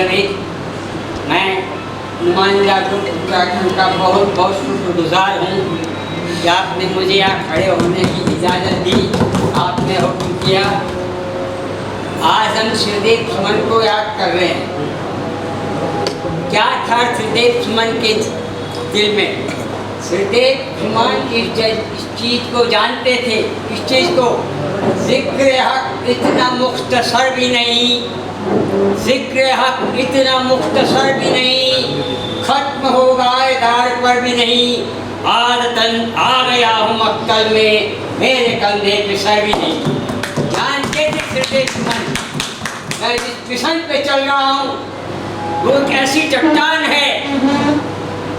में मैं नुमाइंदा ग्रुप उत्तराखंड का बहुत बहुत शुक्रगुजार हूँ कि आपने मुझे यहाँ खड़े होने की इजाज़त दी, आपने हुक्म किया। आज हम श्रीदेव सुमन को याद कर रहे हैं। क्या था श्रीदेव सुमन के दिल में? श्रीदेव सुमन इस चीज़ को जानते थे, इस चीज़ को, ज़िक्र हक इतना मुख्तसर भी नहीं, ज़िक्र हक इतना मुख्तसर भी नहीं, ख़त्म होगा दार पर भी नहीं, आदतन आ गया हूँ मक्तल में, मेरे कंधे पे सर भी नहीं। जानते थे श्रीदेव सुमन, मैं जिस मिशन पे चल रहा हूँ वो एक ऐसी चट्टान है,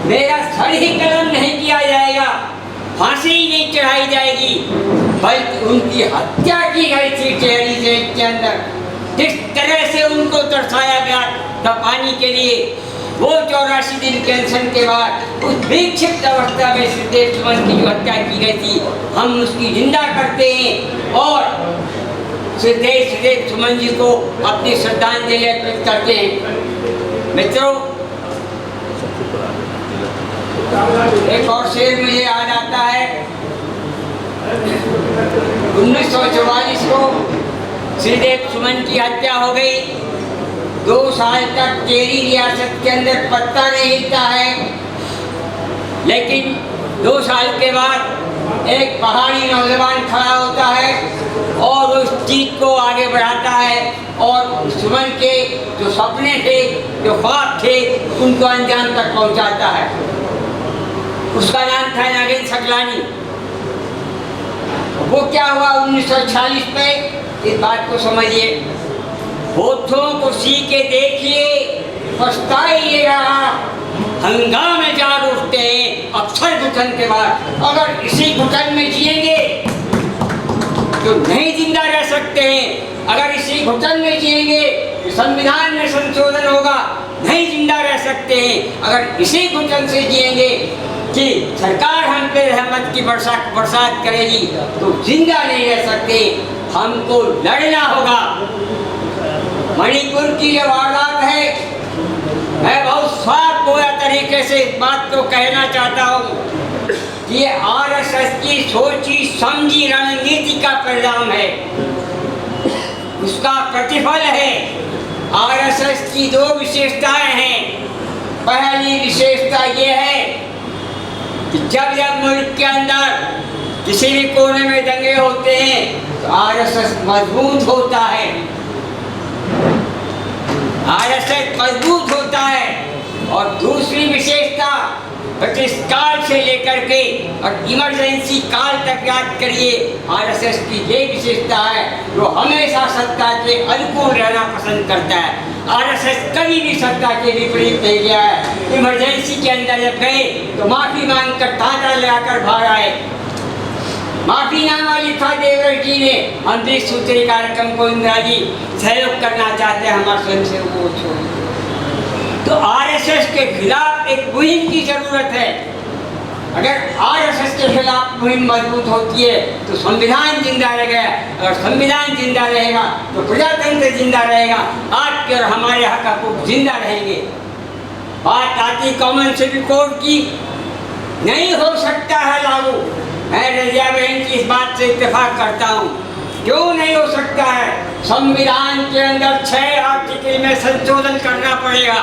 मेरा सर ही कलम नहीं किया जाएगा, फांसी ही नहीं चढ़ाई जाएगी, बल्कि उनकी हत्या की गई थी टेहरी जेल के अंदर। जिस तरह से उनको दर्शाया गया था पानी के लिए, वो 84 दिन कैंसर के बाद उस विक्षिप्त अवस्था में श्रीदेव सुमन की जो हत्या की गई थी, हम उसकी निंदा करते हैं और श्रीदेव सुमन जी को अपनी श्रद्धांजलि अर्पित करते हैं। मित्रों, एक और शेर मुझे याद आता है। 1944 को श्रीदेव सुमन की हत्या हो गई। 2 साल तक टेहरी रियासत के अंदर पत्ता नहीं हिलता है, लेकिन 2 साल के बाद एक पहाड़ी नौजवान खड़ा होता है और उस चीज को आगे बढ़ाता है और सुमन के जो सपने थे, जो ख्वाब थे, उनको अंजाम तक पहुंचाता है। उसका नाम था नागेंद्र सकलानी। वो क्या हुआ 1946 में, इस बात को समझिए। होठों को सी के देखिए, पछताइएगा, हंगामे जाग उठते हैं अक्सर घुटन के बाद। अगर इसी घुटन में जिएंगे तो नहीं जिंदा रह सकते हैं, अगर इसी घुटन में जिएंगे संविधान में संशोधन होगा, नहीं जिंदा रह सकते हैं, अगर इसी घुटन से जिएंगे कि सरकार हम पे रहमत की बरसात करेगी तो जिंदा नहीं रह सकते, हमको लड़ना होगा। मणिपुर की ये वारदात है, मैं बहुत साफ गोया तरीके से इस बात को कहना चाहता हूँ कि ये आरएसएस की सोची समझी रणनीति का परिणाम है, उसका प्रतिफल है। आरएसएस की 2 विशेषताएं हैं। पहली विशेषता ये है कि जब जब मुल्क के अंदर किसी भी कोने में दंगे होते हैं तो आरएसएस मजबूत होता है, आरएसएस मजबूत होता है। और दूसरी विशेषता, ब्रिटिश काल से लेकर के और इमरजेंसी काल तक याद करिए, आरएसएस की ये विशेषता है जो हमेशा सत्ता के अनुकूल रहना पसंद करता है। आरएसएस कभी भी सत्ता के विपरीत नहीं गया है। इमरजेंसी के अंदर जब गए तो माफी मांगकर तांता लगाकर भाग आए। माफी नामा लिखा देवराज जी ने, हम 20 सूत्री कार्यक्रम को इंदिरा जी सहयोग करना चाहते हैं, हमारे स्वयं से वो छोड़। तो आरएसएस के खिलाफ एक मुहिम की जरूरत है। अगर आरएसएस के खिलाफ मुहिम मजबूत होती है तो संविधान जिंदा रहेगा, अगर संविधान जिंदा रहेगा तो प्रजातंत्र जिंदा रहेगा, आपके और हमारे हक हकूक जिंदा रहेंगे। बात आती कॉमन सिविल कोड की, नहीं हो सकता है लागू। मैं रजिया बहन की इस बात से इत्तेफाक करता हूँ। क्यों नहीं हो सकता है? संविधान के अंदर 6 आर्टिकल में संशोधन करना पड़ेगा।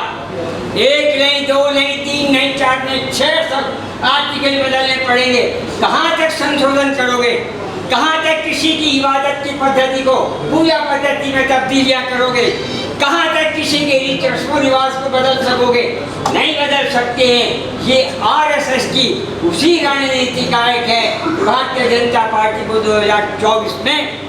1 नहीं, 2 नहीं, 3 नहीं, 4 नहीं, 6 सब आर्टिकल बदलने पड़ेंगे। कहाँ तक संशोधन करोगे? कहाँ तक किसी की इबादत की पद्धति को पूजा पद्धति में तब्दीलियाँ करोगे? कहाँ तक किसी के रस्म रिवाज को बदल सकोगे? नहीं बदल सकते हैं। ये आरएसएस की उसी रणनीति का एक है। भारतीय जनता पार्टी को 2024 में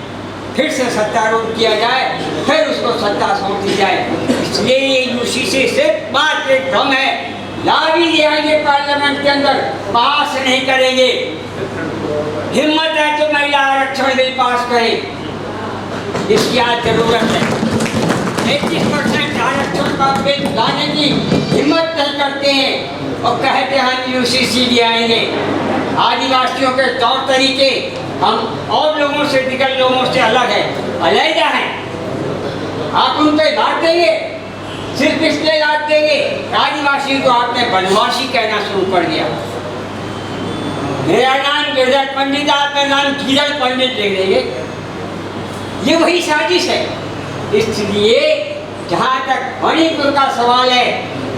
फिर से सत्तारूढ़ किया जाए, फिर उसको सत्ता सौंप दी जाए। इसलिए ये यूसीसी से बात एक भ्रम है। ला भी जाएंगे पार्लियामेंट के अंदर, पास नहीं करेंगे। हिम्मत है तो महिला आरक्षण बिल पास करें, इसकी आज जरूरत है। 33% आरक्षण का बिल लाने की हिम्मत नहीं करते हैं और कहते हैं हम यूसीसी भी आएंगे। आदिवासियों के तौर तरीके हम और लोगों से, दिगर लोगों से अलग है, अलहदा है। आप उन पर बात देंगे सिर्फ किस लिए लाद देंगे? आदिवासी को आपने बनवासी कहना शुरू कर दिया। मेरा नाम गिरधर पंडित, आपका नाम गिरधर पंडित लिख देंगे। ये वही साजिश है। इसलिए जहाँ तक मणिपुर का सवाल है,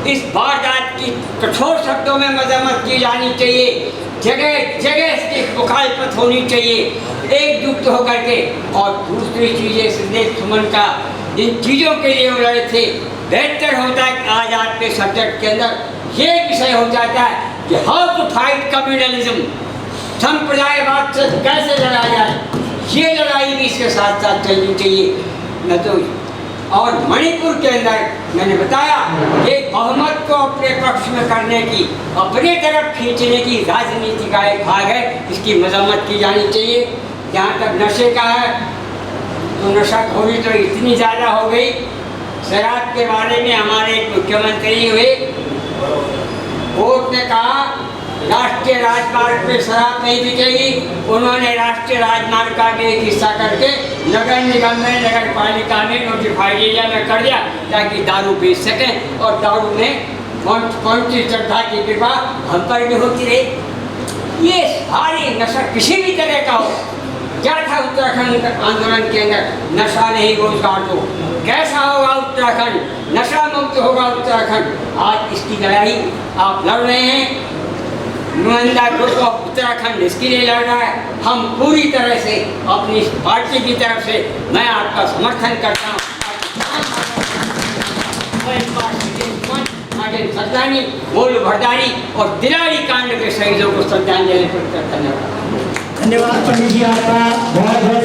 इस वारदात की कठोर शब्दों में मजम्मत की जानी चाहिए। जगह जगह इसकी मुखालफत होनी चाहिए, एकजुट होकर के। और दूसरी चीज़ें सिद्धेश सुमन का जिन चीज़ों के लिए लड़े थे, बेहतर होता है कि आज आपके सब्जेक्ट के अंदर ये विषय हो जाता है कि हाउ टू फाइट कम्युनलिज्म, संप्रदायवाद से कैसे लड़ा जाए। ये लड़ाई भी इसके साथ साथ चलनी चाहिए। न तो और मणिपुर के अंदर मैंने बताया कि बहुमत को अपने पक्ष में करने की, अपने तरफ खींचने की राजनीति का एक भाग है, इसकी मजम्मत की जानी चाहिए। जहाँ तक नशे का है तो नशाखोरी तो इतनी ज़्यादा हो गई। शराब के बारे में हमारे एक मुख्यमंत्री हुए, कोर्ट ने कहा राष्ट्रीय राजमार्ग पे शराब नहीं बिकेगी। उन्होंने राष्ट्रीय राजमार्ग का भी एक हिस्सा करके नगर निगम में, नगर पालिका में नोटिफाइड एरिया में कर दिया ताकि दारू बेच सकें। और दारू में कौन सी श्रद्धा की कृपा हम पर भी होती रही। ये सारी नशा किसी भी तरह का हो, क्या था उत्तराखंड आंदोलन के अंदर, नशा नहीं रोजगार दो। कैसा होगा उत्तराखंड, नशा मुक्त होगा उत्तराखंड। आज इसकी लड़ाई आप लड़ रहे हैं, नुमाइंदा ग्रुप ऑफ उत्तराखंड इसके लिए लड़ रहा है। हम पूरी तरह से अपनी पार्टी की तरफ से मैं आपका समर्थन करता हूँ। सत्तानी, मूल भरदारी और दिलाड़ी कांड के शहीदों को श्रद्धांजलि अर्पित करता हूँ। धन्यवाद पंडित जी, आपका बहुत बहुत